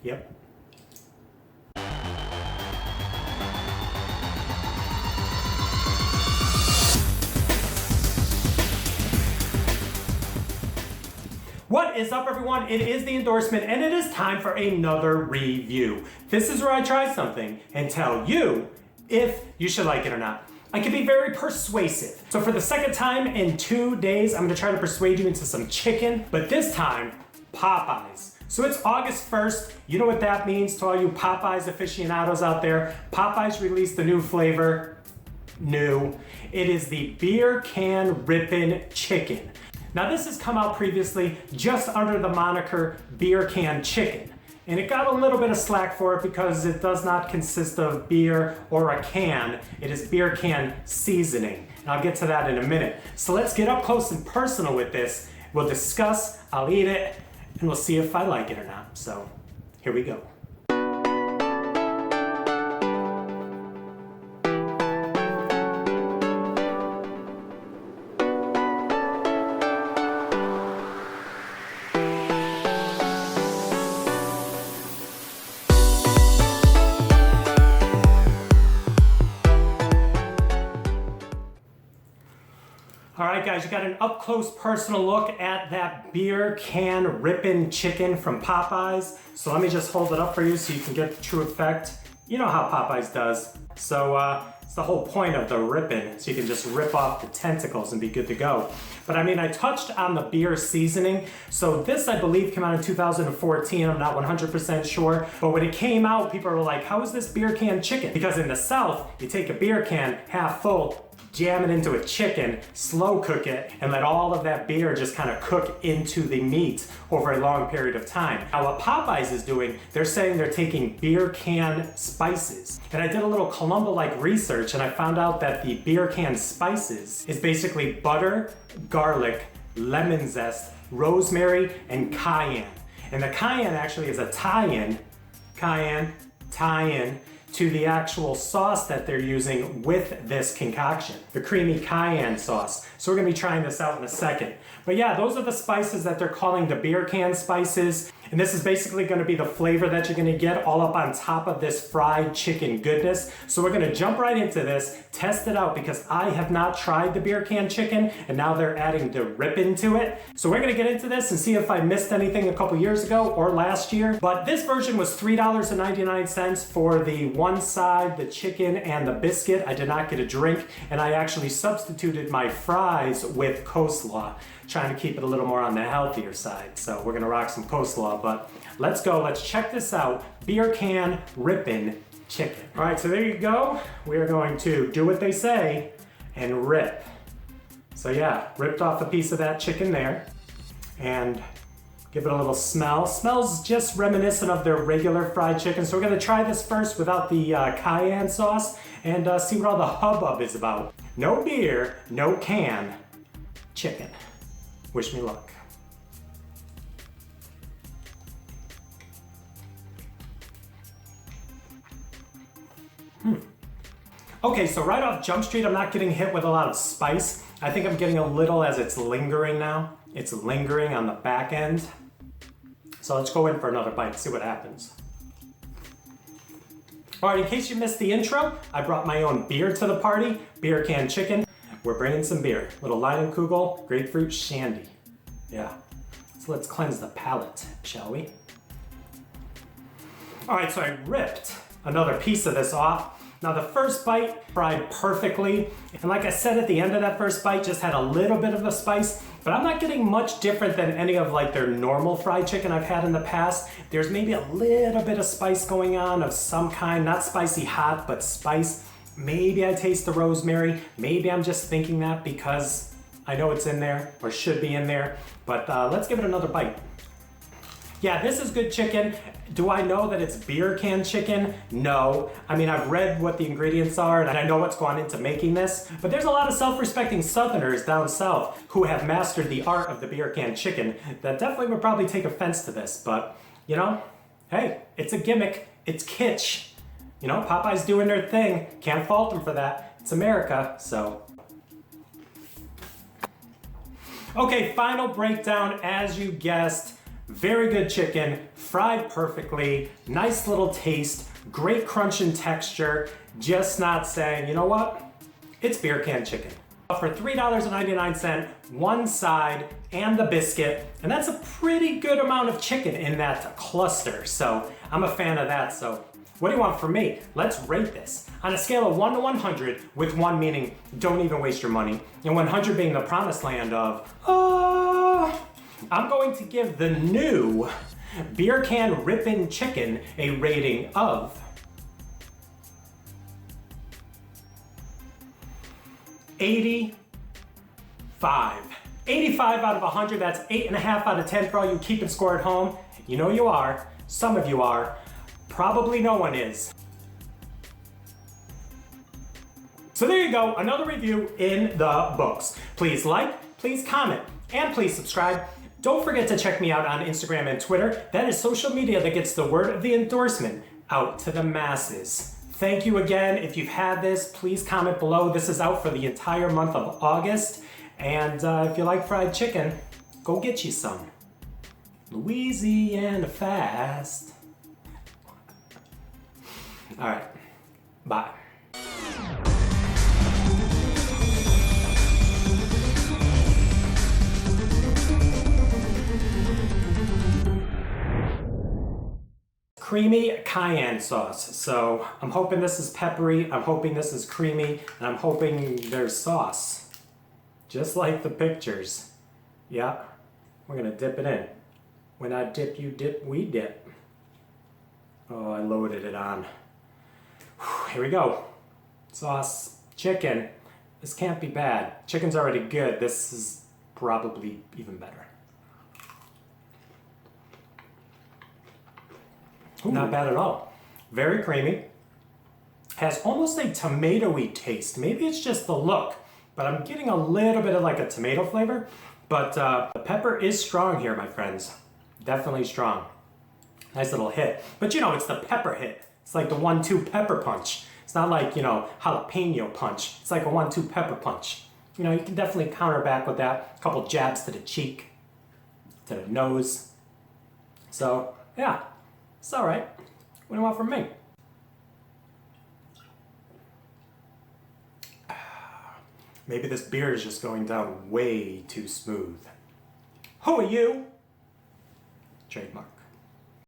Yep. What is up, everyone? It is the endorsement, and it is time for another review. This is where I try something and tell you if you should like it or not. I can be very persuasive. So for the second time in 2 days, I'm gonna try to persuade you into some chicken, but this time, Popeyes. So it's August 1st. You know what that means to all you Popeyes aficionados out there. Popeyes released a new flavor. New. It is the beer can rippin' chicken. Now this has come out previously just under the moniker beer can chicken. And it got a little bit of slack for it because it does not consist of beer or a can. It is beer can seasoning. And I'll get to that in a minute. So let's get up close and personal with this. We'll discuss, I'll eat it, and we'll see if I like it or not. So here we go. All right, guys, you got an up-close personal look at that beer can rippin' chicken from Popeyes. So let me just hold it up for you so you can get the true effect. You know how Popeyes does. So it's the whole point of the rippin', so you can just rip off the tentacles and be good to go. But I mean, I touched on the beer seasoning. So this, I believe, came out in 2014. I'm not 100% sure. But when it came out, people were like, how is this beer can chicken? Because in the South, you take a beer can half full, jam it into a chicken, slow cook it, and let all of that beer just kind of cook into the meat over a long period of time. Now what Popeyes is doing, they're saying they're taking beer can spices. And I did a little Columbo-like research and I found out that the beer can spices is basically butter, garlic, lemon zest, rosemary, and cayenne. And the cayenne actually is a tie-in to the actual sauce that they're using with this concoction, the creamy cayenne sauce. So we're gonna be trying this out in a second. But yeah, those are the spices that they're calling the beer can spices. And this is basically gonna be the flavor that you're gonna get all up on top of this fried chicken goodness. So we're gonna jump right into this, test it out, because I have not tried the beer can chicken, and now they're adding the rippin' to it. So we're gonna get into this and see if I missed anything a couple years ago or last year. But this version was $3.99 for the one side, the chicken and the biscuit. I did not get a drink, and I actually substituted my fries with coleslaw, trying to keep it a little more on the healthier side. So we're gonna rock some coleslaw, but let's go, let's check this out. Beer can rippin' chicken. All right, so there you go. We are going to do what they say and rip. So yeah, ripped off a piece of that chicken there and give it a little smell. Smells just reminiscent of their regular fried chicken. So we're gonna try this first without the cayenne sauce and see what all the hubbub is about. No beer, no can, chicken. Wish me luck. Okay, so right off Jump Street, I'm not getting hit with a lot of spice. I think I'm getting a little as it's lingering now. It's lingering on the back end. So let's go in for another bite and see what happens. All right, in case you missed the intro, I brought my own beer to the party, beer can chicken. We're bringing some beer. Little Leinenkugel, grapefruit shandy. Yeah, so let's cleanse the palate, shall we? All right, so I ripped another piece of this off. Now the first bite fried perfectly. And like I said, at the end of that first bite, just had a little bit of a spice, but I'm not getting much different than any of like their normal fried chicken I've had in the past. There's maybe a little bit of spice going on of some kind, not spicy hot, but spice. Maybe I taste the rosemary. Maybe I'm just thinking that because I know it's in there or should be in there, but let's give it another bite. Yeah, this is good chicken. Do I know that it's beer can chicken? No. I mean, I've read what the ingredients are and I know what's gone into making this, but there's a lot of self-respecting Southerners down south who have mastered the art of the beer can chicken that definitely would probably take offense to this, but you know, hey, it's a gimmick, it's kitsch. You know, Popeye's doing their thing. Can't fault them for that. It's America, so. Okay, final breakdown, as you guessed, Very good chicken, fried perfectly, nice little taste, great crunch and texture, just not saying, you know what? It's beer can chicken. For $3.99, one side and the biscuit, and that's a pretty good amount of chicken in that cluster, so I'm a fan of that. So what do you want from me? Let's rate this. On a scale of 1 to 100, with 1 meaning don't even waste your money, and 100 being the promised land of, I'm going to give the new beer can rippin' chicken a rating of 85. 85 out of 100, that's 8.5 out of 10 for all you keeping score at home. You know you are, some of you are, probably no one is. So there you go, another review in the books. Please like, please comment, and please subscribe. Don't forget to check me out on Instagram and Twitter. That is social media that gets the word of the endorsement out to the masses. Thank you again. If you've had this, please comment below. This is out for the entire month of August. And if you like fried chicken, go get you some. Louisiana fast. All right, bye. Creamy cayenne sauce. So I'm hoping this is peppery, I'm hoping this is creamy, and I'm hoping there's sauce. Just like the pictures. Yeah, we're gonna dip it in. When I dip, you dip, we dip. Oh, I loaded it on. Whew, here we go. Sauce, chicken. This can't be bad. Chicken's already good. This is probably even better. Ooh. Not bad at all. Very creamy. Has almost a tomatoey taste. Maybe it's just the look, but I'm getting a little bit of like a tomato flavor. But the pepper is strong here, my friends. Definitely strong. Nice little hit. But you know, it's the pepper hit. It's like the 1-2 pepper punch. It's not like, you know, jalapeno punch. It's like a 1-2 pepper punch. You know, you can definitely counter back with that. A couple jabs to the cheek, to the nose. So, yeah. It's all right. What do you want from me? Maybe this beer is just going down way too smooth. Who are you? Trademark.